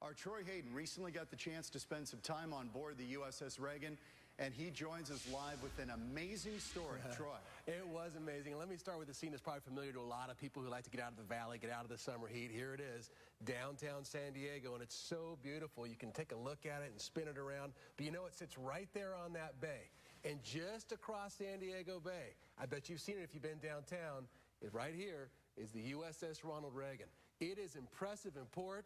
Our Troy Hayden recently got the chance to spend some time on board the USS Reagan, and he joins us live with an amazing story. Troy. It was amazing. And let me start with a scene that's probably familiar to a lot of people who like to get out of the valley, get out of the summer heat. Here it is, downtown San Diego, and it's so beautiful. You can take a look at it and spin it around. But you know, it sits right there on that bay. And just across San Diego Bay, I bet you've seen it if you've been downtown, right here is the USS Ronald Reagan. It is impressive in port,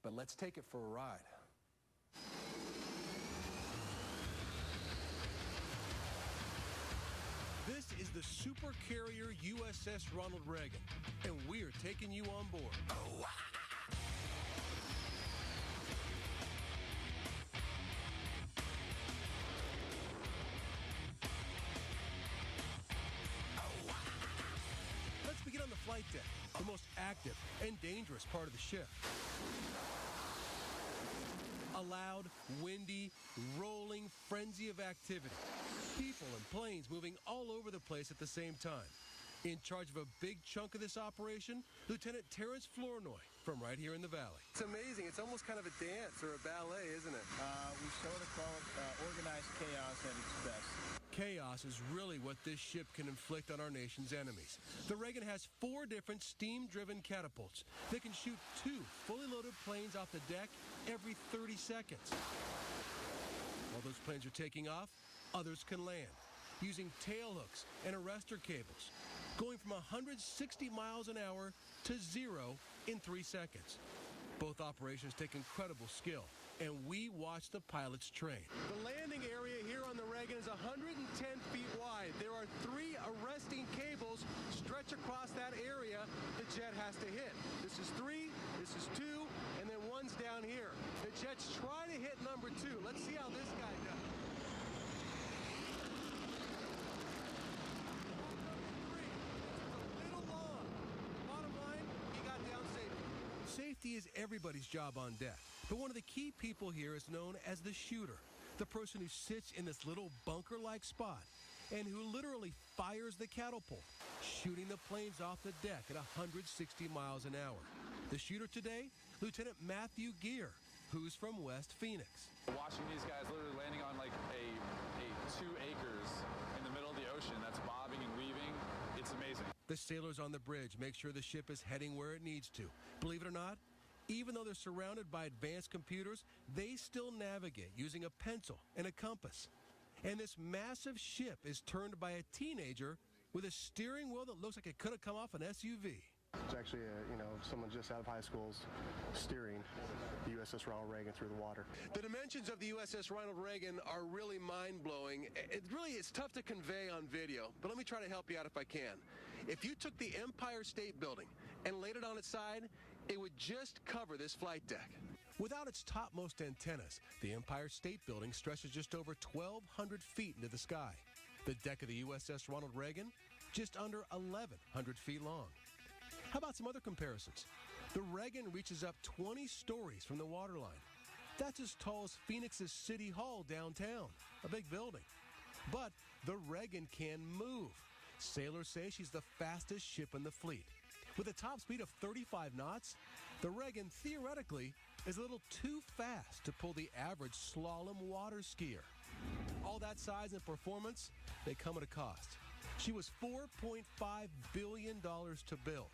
but let's take it for a ride. This is the super carrier USS Ronald Reagan, and we're taking you on board. Oh. Let's begin on the flight deck, the most active and dangerous part of the ship. A loud, windy, rolling frenzy of activity. People and planes moving all over the place at the same time. In charge of a big chunk of this operation, Lieutenant Terrence Flournoy from right here in the valley. It's amazing. It's almost kind of a dance or a ballet, isn't it? We sort of call it organized chaos at its best. Chaos is really what this ship can inflict on our nation's enemies. The Reagan has 4 different steam-driven catapults that can shoot 2 fully loaded planes off the deck every 30 seconds. While those planes are taking off, others can land using tail hooks and arrestor cables, going from 160 miles an hour to 0 in 3 seconds. Both operations take incredible skill, and we watch the pilots train. The landing area here on the Reagan is 110 feet wide. There are 3 arresting cables stretch across that area the jet has to hit. This is 3, this is 2, and then one's down here. The jet's trying to hit number 2. Let's see how this guy does. Safety is everybody's job on deck, but one of the key people here is known as the shooter, the person who sits in this little bunker-like spot and who literally fires the catapult, shooting the planes off the deck at 160 miles an hour. The shooter today, Lieutenant Matthew Gear, who's from West Phoenix. Watching these guys literally landing on like a 2 acres in the middle of the ocean that's bobbing and weaving, it's amazing. The sailors on the bridge make sure the ship is heading where it needs to. Believe it or not, even though they're surrounded by advanced computers, they still navigate using a pencil and a compass. And this massive ship is turned by a teenager with a steering wheel that looks like it could have come off an SUV. It's actually, someone just out of high school's steering the USS Ronald Reagan through the water. The dimensions of the USS Ronald Reagan are really mind-blowing. It's tough to convey on video, but let me try to help you out if I can. If you took the Empire State Building and laid it on its side, it would just cover this flight deck. Without its topmost antennas, the Empire State Building stretches just over 1,200 feet into the sky. The deck of the USS Ronald Reagan, just under 1,100 feet long. How about some other comparisons? The Reagan reaches up 20 stories from the waterline. That's as tall as Phoenix's City Hall downtown, a big building. But the Reagan can move. Sailors say she's the fastest ship in the fleet. With a top speed of 35 knots, the Reagan theoretically is a little too fast to pull the average slalom water skier. All that size and performance, they come at a cost. She was $4.5 billion to build.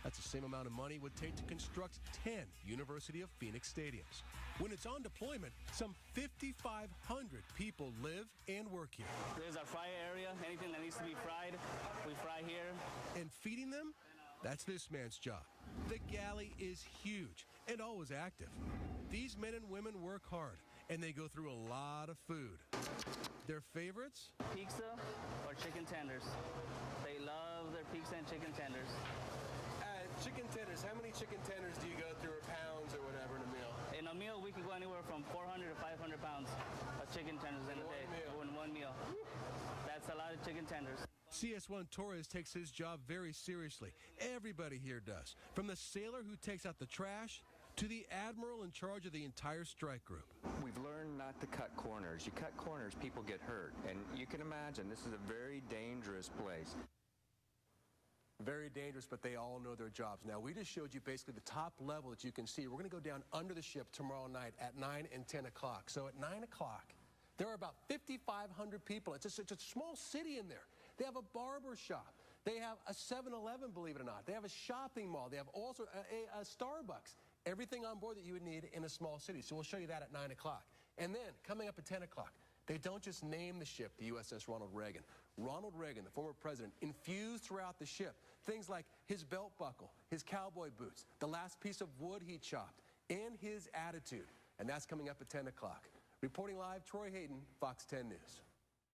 That's the same amount of money it would take to construct 10 University of Phoenix stadiums. When it's on deployment, some 5,500 people live and work here. There's our fry area. Anything that needs to be fried, we fry here. And feeding them? That's this man's job. The galley is huge and always active. These men and women work hard, and they go through a lot of food. Their favorites? Pizza or chicken tenders. They love their pizza and chicken tenders. Chicken tenders, how many chicken tenders do you go through, or pounds or whatever, in a meal? In a meal, we could go anywhere from 400 to 500 pounds of chicken tenders in a day. In one meal. That's a lot of chicken tenders. CS1 Torres takes his job very seriously. Everybody here does. From the sailor who takes out the trash to the admiral in charge of the entire strike group. We've learned not to cut corners. You cut corners, people get hurt. And you can imagine this is a very dangerous place. Very dangerous, but they all know their jobs. Now, we just showed you basically the top level that you can see. We're going to go down under the ship tomorrow night at 9 and 10 o'clock. So at 9 o'clock, there are about 5,500 people. It's a small city in there. They have a barber shop. They have a 7-Eleven, believe it or not. They have a shopping mall. They have also a Starbucks. Everything on board that you would need in a small city. So we'll show you that at 9 o'clock. And then, coming up at 10 o'clock, they don't just name the ship the USS Ronald Reagan. Ronald Reagan, the former president, infused throughout the ship things like his belt buckle, his cowboy boots, the last piece of wood he chopped, and his attitude. And that's coming up at 10 o'clock. Reporting live, Troy Hayden, Fox 10 News.